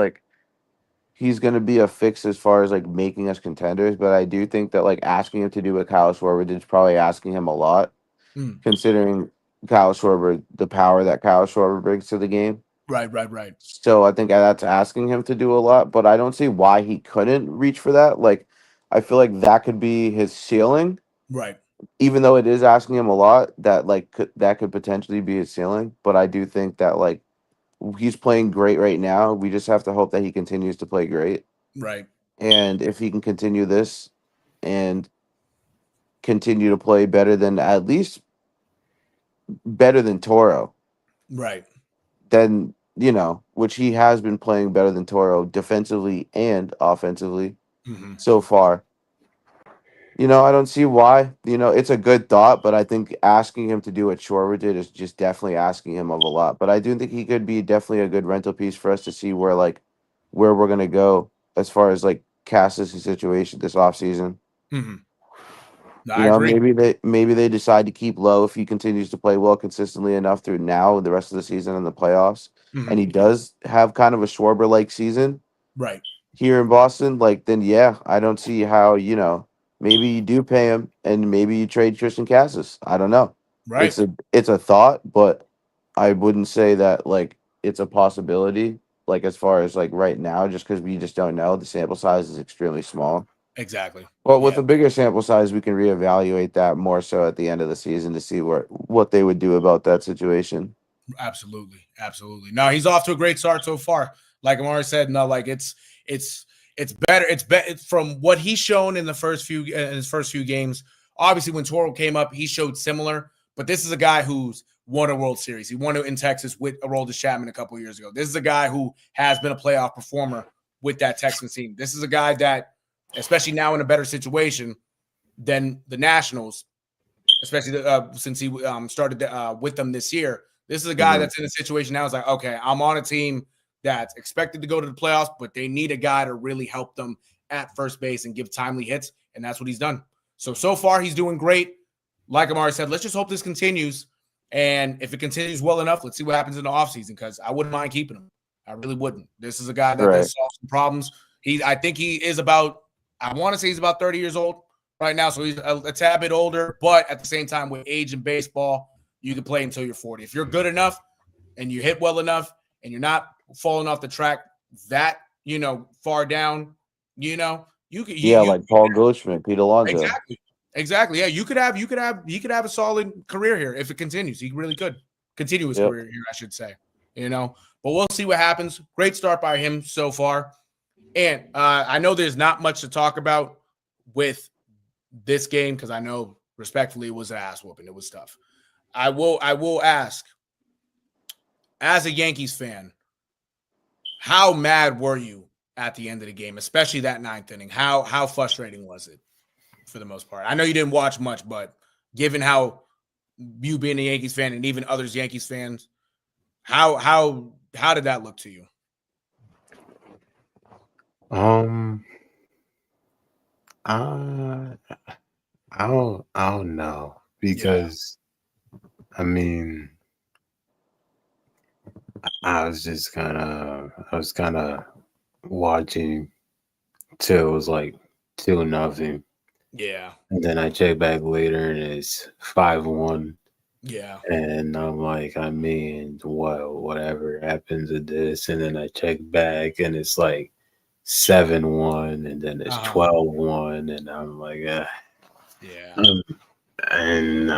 he's gonna be a fix as far as like making us contenders, but I do think that like asking him to do what Kyle Schwarber did is probably asking him a lot, considering Kyle Schwarber, the power that Kyle Schwarber brings to the game. Right. So I think that's asking him to do a lot, but I don't see why he couldn't reach for that. Like, I feel like that could be his ceiling, Right. even though it is asking him a lot. That that could potentially be his ceiling. But I do think that like he's playing great right now. We just have to hope that he continues to play great. Right. And if he can continue this and continue to play better than at least better than Toro, Right. then which he has been playing better than Toro defensively and offensively Mm-hmm. so far. I don't see why. It's a good thought, but I think asking him to do what Schwarber did is just definitely asking him of a lot. But I do think he could be definitely a good rental piece for us to see where we're gonna go as far as like Cass's situation this offseason. Mm-hmm. No, I agree. Maybe they decide to keep low if he continues to play well consistently enough through now the rest of the season and the playoffs, Mm-hmm. and he does have kind of a Schwarber like season Right. here in Boston. Like then, yeah, I don't see how maybe you do pay him and maybe you trade Tristan Cassis. I don't know. Right. It's a thought, but I wouldn't say that like it's a possibility. Like as far as like right now, just because we just don't know, the sample size is extremely small. Exactly. But with Yeah. a bigger sample size, we can reevaluate that more so at the end of the season to see what they would do about that situation. Absolutely. No, he's off to a great start so far. Like Emari said, no, like it's better. It's better from what he's shown in his first few games. Obviously, when Toro came up, he showed similar. But this is a guy who's won a World Series. He won it in Texas with Aroldis Chapman a couple of years ago. This is a guy who has been a playoff performer with that Texans team. This is a guy that, especially now in a better situation than the Nationals, especially since he started with them this year. This is a guy that's in a situation now. It's like, okay, I'm on a team that's expected to go to the playoffs, but they need a guy to really help them at first base and give timely hits, and that's what he's done. So far, he's doing great. Like Emari said, let's just hope this continues, and if it continues well enough, let's see what happens in the offseason, because I wouldn't mind keeping him. I really wouldn't. This is a guy that does solve some problems. I think he is about, I want to say he's about 30 years old right now, so he's a tad bit older, but at the same time, with age in baseball, you can play until you're 40. If you're good enough and you hit well enough and you're not falling off the track that, far down, you could. Like Paul Goldschmidt, Pete Alonso. Exactly. Yeah, he could have a solid career here if it continues. He really could continue his career here, I should say. But we'll see what happens. Great start by him so far. And I know there's not much to talk about with this game because I know respectfully it was an ass whooping. It was tough. I will ask, as a Yankees fan, how mad were you at the end of the game, especially that ninth inning? How frustrating was it for the most part? I know you didn't watch much, but given how you being a Yankees fan and even others Yankees fans, how did that look to you? I don't know because I mean I was kind of watching till it was like 2-0. Yeah. And then I check back later and it's 5-1. Yeah. And I'm like, I mean, whatever happens to this, and then I check back and it's like 7-1, and then it's 12-1, and I'm like, yeah. And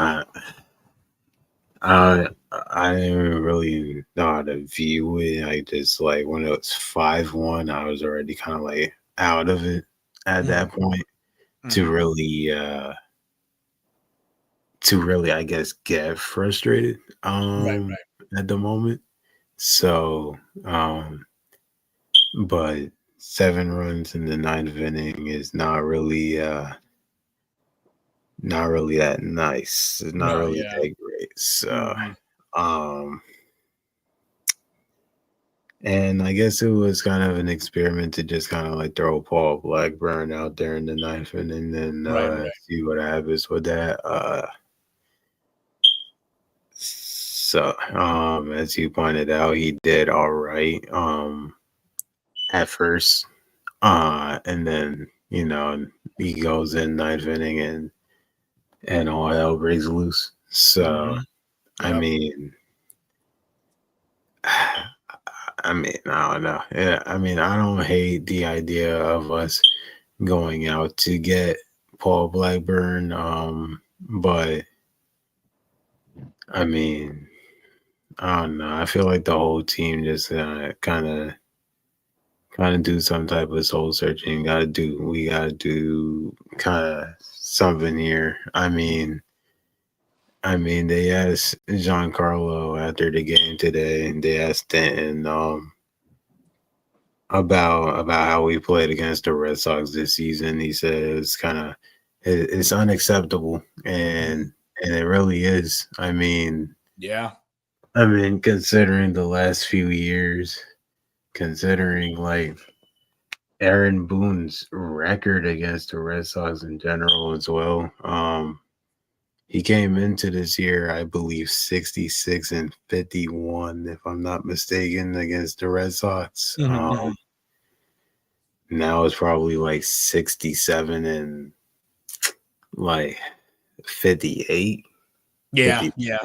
I didn't really know how to view it. I just like when it was 5-1, I was already kind of like out of it at that point to really I guess get frustrated at the moment. So but 7 runs in the ninth inning is not really that nice. It's not really that great. So and I guess it was kind of an experiment to just kind of like throw Paul Blackburn out there in the ninth inning and then see what happens with that. So as you pointed out, he did all right at first. And then, he goes in ninth inning and all hell breaks loose. So I mean, I mean, I don't know. Yeah, I mean, I don't hate the idea of us going out to get Paul Blackburn. But I mean, I don't know. I feel like the whole team just kind of do some type of soul searching. We gotta do kind of something here. I mean, they asked Giancarlo after the game today, and they asked Stanton about how we played against the Red Sox this season. He said it's unacceptable, and it really is. Yeah. Considering the last few years, considering like Aaron Boone's record against the Red Sox in general as well. He came into this year, I believe, 66-51, if I'm not mistaken, against the Red Sox. Now it's probably like 67 and like 58. Yeah. 50. Yeah.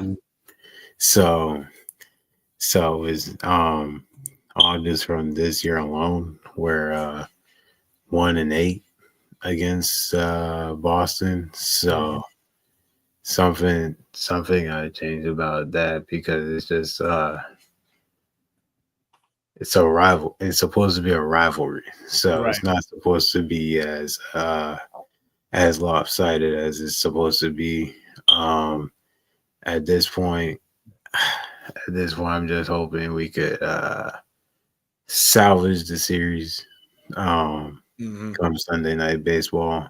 So it's all just from this year alone, we're 1-8 against Boston. So something gotta change about that, because it's just it's a rival. It's supposed to be a rivalry, so Right. it's not supposed to be as lopsided as it's supposed to be. At this point, I'm just hoping we could salvage the series come Sunday Night Baseball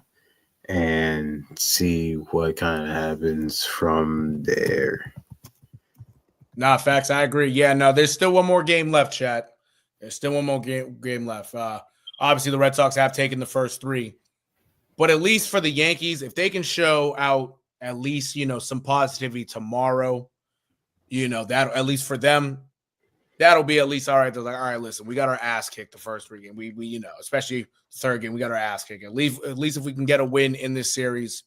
and see what kind of happens from there. Nah, facts. I agree. Yeah, no, there's still one more game left, chat. There's still one more game left. Obviously, the Red Sox have taken the first 3. But at least for the Yankees, if they can show out at least, some positivity tomorrow, that at least for them, that'll be at least all right. They're like, all right, listen, we got our ass kicked the first 3 games. We especially the third game, we got our ass kicked. At least if we can get a win in this series,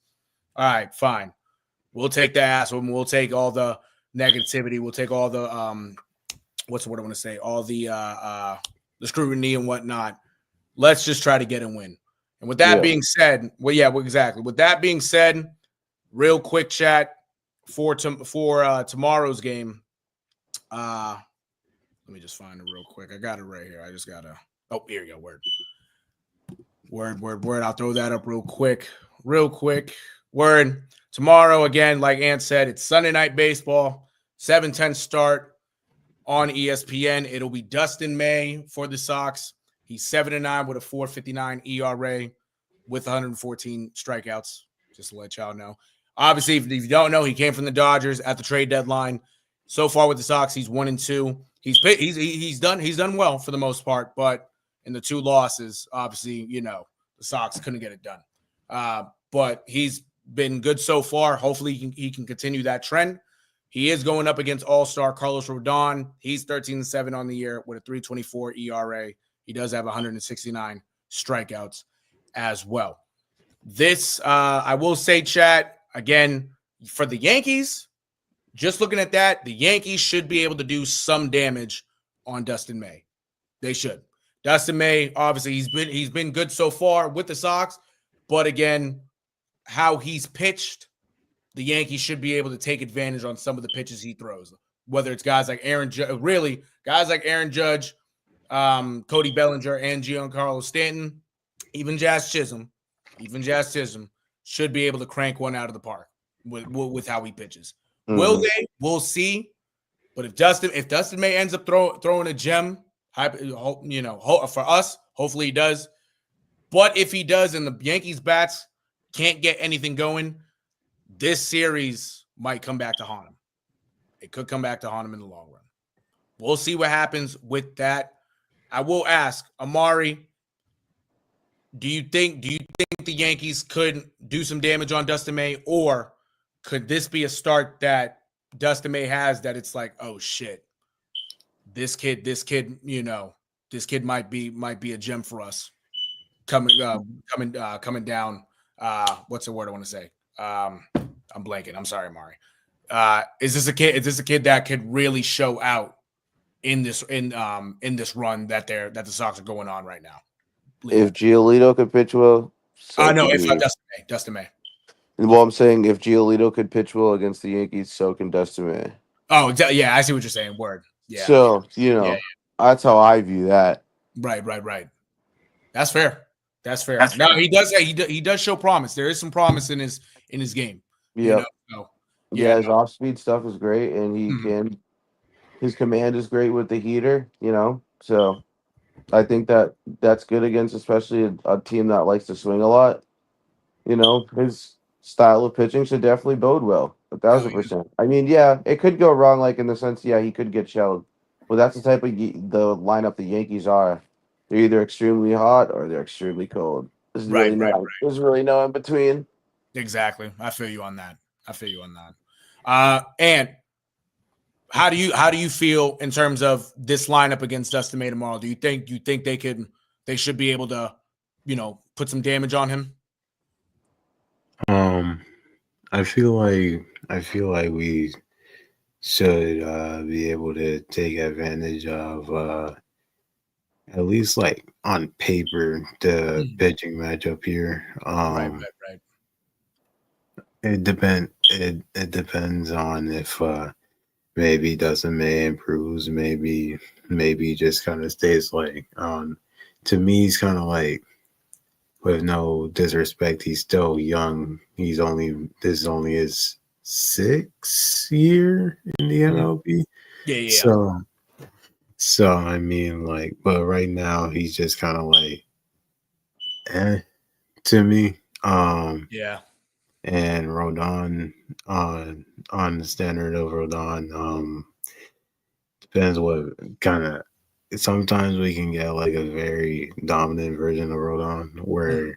all right, fine. We'll take the ass. We'll take all the negativity. We'll take all the what's the word I want to say? All the scrutiny and whatnot. Let's just try to get a win. And with that being said, exactly. With that being said, real quick chat for tomorrow's game. Let me just find it real quick. I got it right here. I just gotta. Oh, here you go. Word. I'll throw that up real quick. Word. Tomorrow, again, like Ant said, it's Sunday Night Baseball, 7:10 start on ESPN. It'll be Dustin May for the Sox. He's 7-9 with a 4.59 ERA with 114 strikeouts, just to let y'all know. Obviously, if you don't know, he came from the Dodgers at the trade deadline. So far with the Sox, he's 1-2. He's done well for the most part, but in the 2 losses, obviously, the Sox couldn't get it done. But he's been good so far. Hopefully, he can continue that trend. He is going up against All-Star Carlos Rodon. He's 13-7 on the year with a 3.24 ERA. He does have 169 strikeouts as well. This, I will say, chat, again, for the Yankees, just looking at that, the Yankees should be able to do some damage on Dustin May. They should. Dustin May, obviously, he's been good so far with the Sox, but again, how he's pitched, the Yankees should be able to take advantage on some of the pitches he throws. Whether it's guys like Aaron Judge, Cody Bellinger, and Giancarlo Stanton, even Jazz Chisholm should be able to crank one out of the park with how he pitches. Will they? We'll see. But if Dustin May ends up throwing a gem, for us, hopefully he does. But if he does and the Yankees bats can't get anything going, this series might come back to haunt him. It could come back to haunt him in the long run. We'll see what happens with that. I will ask, Emari, do you think the Yankees could do some damage on Dustin May, or could this be a start that Dustin May has that it's like, oh shit, this kid, might be a gem for us coming down. What's the word I want to say? I'm blanking. I'm sorry, Emari. Is this a kid that could really show out in this run that the Sox are going on right now. If Giolito could pitch well, so no, can if he. Dustin May. Well, I'm saying if Giolito could pitch well against the Yankees, so can Dustin May. Oh, yeah, I see what you're saying. Word. Yeah. So, that's how I view that. Right. That's fair. No, he does show promise. There is some promise in his game. Yeah. So, His off-speed stuff is great, and his command is great with the heater, So I think that's good against especially a team that likes to swing a lot. His style of pitching should definitely bode well. 1,000%. I mean, it could go wrong, like in the sense, he could get shelled. But that's the type of the lineup the Yankees are. They're either extremely hot or they're extremely cold. There's really no in between. Exactly. I feel you on that. And how do you feel in terms of this lineup against Dustin May tomorrow? Do you think they should be able to, put some damage on him? I feel like we should be able to take advantage of at least like on paper the pitching matchup here. Right. It depends on if maybe Dustin May improves, maybe just kind of stays like to me he's kind of like, with no disrespect, he's still young. This is only his 6th year in the MLB. Yeah. So I mean, like, but right now he's just kind of like, to me. Yeah. And Rodon on the standard of Rodon, depends what kind of. Sometimes we can get like a very dominant version of Rodon where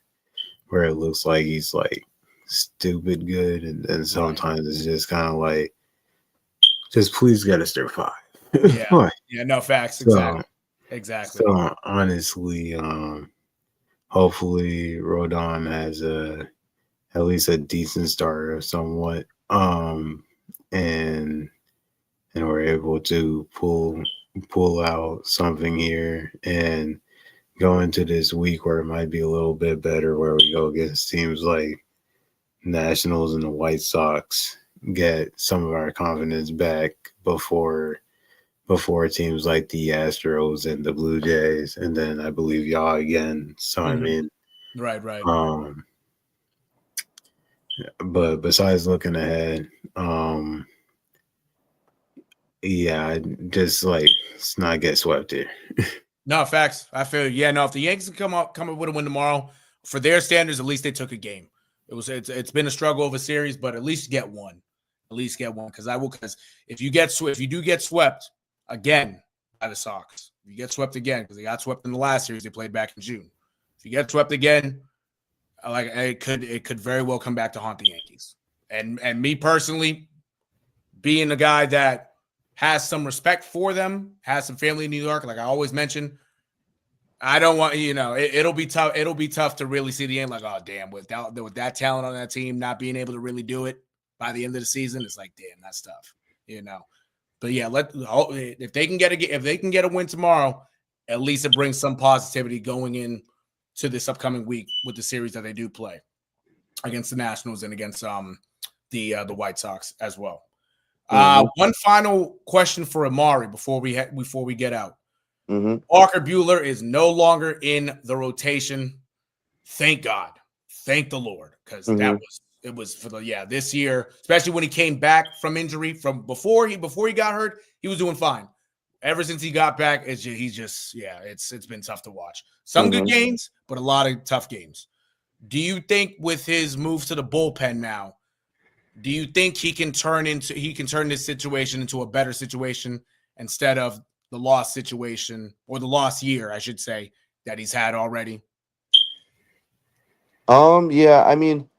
it looks like he's like stupid good, and then sometimes it's just kind of like, just please get us their 5. No facts. Exactly. So honestly, hopefully Rodon has at least a decent starter somewhat, and we're able to pull out something here and go into this week where it might be a little bit better, where we go against teams like Nationals and the White Sox, get some of our confidence back before teams like the Astros and the Blue Jays, and then I believe y'all again. So I mean, right. But besides looking ahead, just like, let's not get swept here. No, facts. I feel if the Yankees come up with a win tomorrow, for their standards, at least they took a game. It's been a struggle of a series, but at least get one. Because if you do get swept again by the Sox, if you get swept again, because they got swept in the last series they played back in June. If you get swept again, like it could very well come back to haunt the Yankees. And me personally, being a guy that has some respect for them, has some family in New York, like I always mention, I don't want, it'll be tough. It'll be tough to really see the end. Like, oh damn, with that talent on that team, not being able to really do it by the end of the season, it's like, damn, that's tough, But yeah, if they can get a win tomorrow, at least it brings some positivity going in to this upcoming week with the series that they do play against the Nationals and against the White Sox as well. One final question for Emari before we get out. Walker Buehler is no longer in the rotation. Thank God. Thank the Lord. Because it was for this year, especially when he came back from injury. From before he got hurt, he was doing fine. Ever since he got back, it's been tough to watch. Some good games, but a lot of tough games. Do you think with his move to the bullpen now, do you think he can turn this situation into a better situation instead of the lost situation, or the lost year, I should say, that he's had already? Yeah, I mean,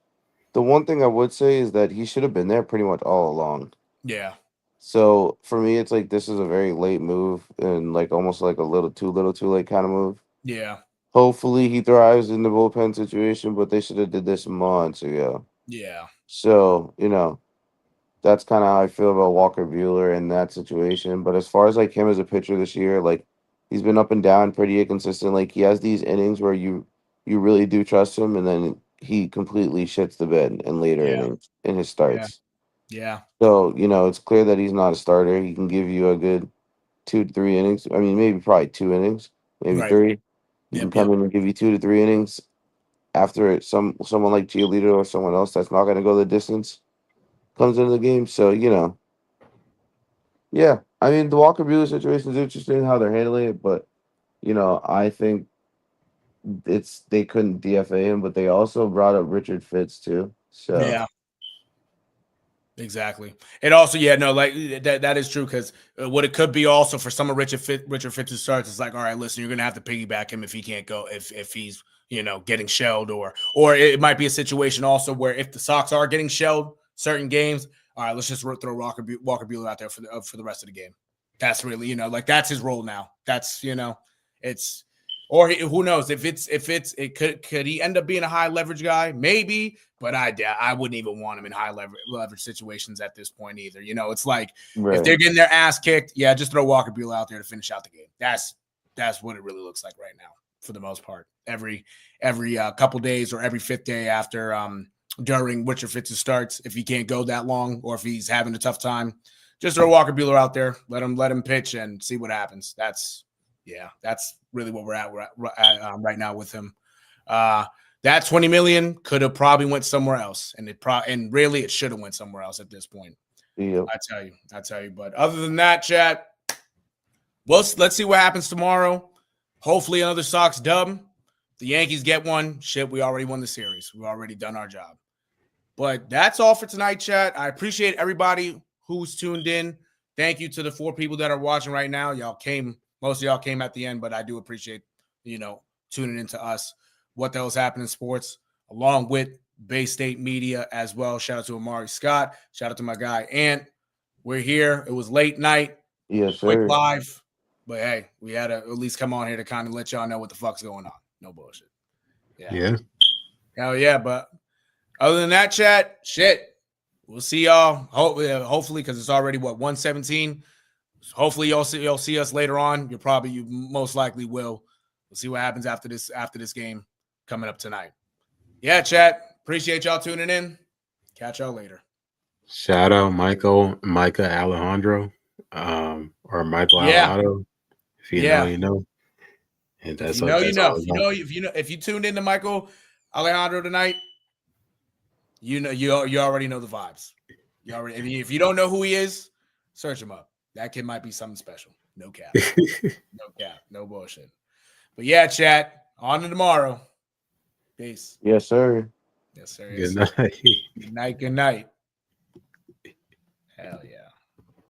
the one thing I would say is that he should have been there pretty much all along. Yeah. So for me, it's like this is a very late move, and like almost like a little too late kind of move. Yeah. Hopefully he thrives in the bullpen situation, but they should have did this months ago. Yeah. So, that's kind of how I feel about Walker Bueller in that situation. But as far as like him as a pitcher this year, like he's been up and down, pretty inconsistent. Like he has these innings where you really do trust him, and then he completely shits the bed in later Yeah. innings in his Yeah. starts. Yeah. So it's clear that he's not a starter. He can give you a good 2 to 3 innings. I mean, maybe probably 2 innings, maybe Right. three. He can Yep. come Yep. in and give you 2 to 3 innings after someone like Giolito or someone else that's not going to go the distance comes into the game. So yeah. I mean, the Walker Buehler situation is interesting how they're handling it, but I think they couldn't DFA him, but they also brought up Richard Fitz too. So Yeah. Exactly. And also, yeah, no, like that is true because what it could be also for some of Richard Fitz's starts is like, all right, listen, you're gonna have to piggyback him if he can't go if he's getting shelled or it might be a situation also where if the Sox are getting shelled certain games, all right, let's just throw Walker Buehler out there for the rest of the game. That's really like that's his role now. That's it's or who knows if it could he end up being a high leverage guy maybe. But I wouldn't even want him in high leverage situations at this point either. It's like if they're getting their ass kicked, yeah, just throw Walker Buehler out there to finish out the game. That's what it really looks like right now for the most part. Every couple days or every fifth day after during Richard Fitz starts, if he can't go that long or if he's having a tough time, just throw Walker Buehler out there, let him pitch and see what happens. That's really what we're at right now with him. That 20 million could have probably went somewhere else, and really it should have went somewhere else at this point. yeah. I tell you. But other than that, chat, let's see what happens tomorrow. Hopefully another Sox dub. The Yankees get one. Shit, we already won the series. We've already done our job. But that's all for tonight, chat. I appreciate everybody who's tuned in. Thank you to the 4 people that are watching right now. Most of y'all came at the end, but I do appreciate tuning into us. What the hell's happening in sports, along with Bay State Media as well. Shout out to Emari Scott. Shout out to my guy Ant. We're here. It was late night. Yes, Quick sir. live. But hey, we had to at least come on here to kind of let y'all know what the fuck's going on. No bullshit. Yeah. Hell yeah. But other than that, chat, shit. We'll see y'all. Hopefully, because it's already 117. Hopefully, you'll see us later on. You most likely will. We'll see what happens after this game coming up tonight. Yeah, chat. Appreciate y'all tuning in. Catch y'all later. Shout out Micah Alejandro, or Michael Alejandro. If you know, you know. And that's if you tuned into Michael Alejandro tonight, you already know the vibes. If you don't know who he is, search him up. That kid might be something special. No cap. No cap. No bullshit. But yeah, chat. On to tomorrow. Peace. Yes, sir. Yes, sir. Good night. Good night. Good night. Hell yeah.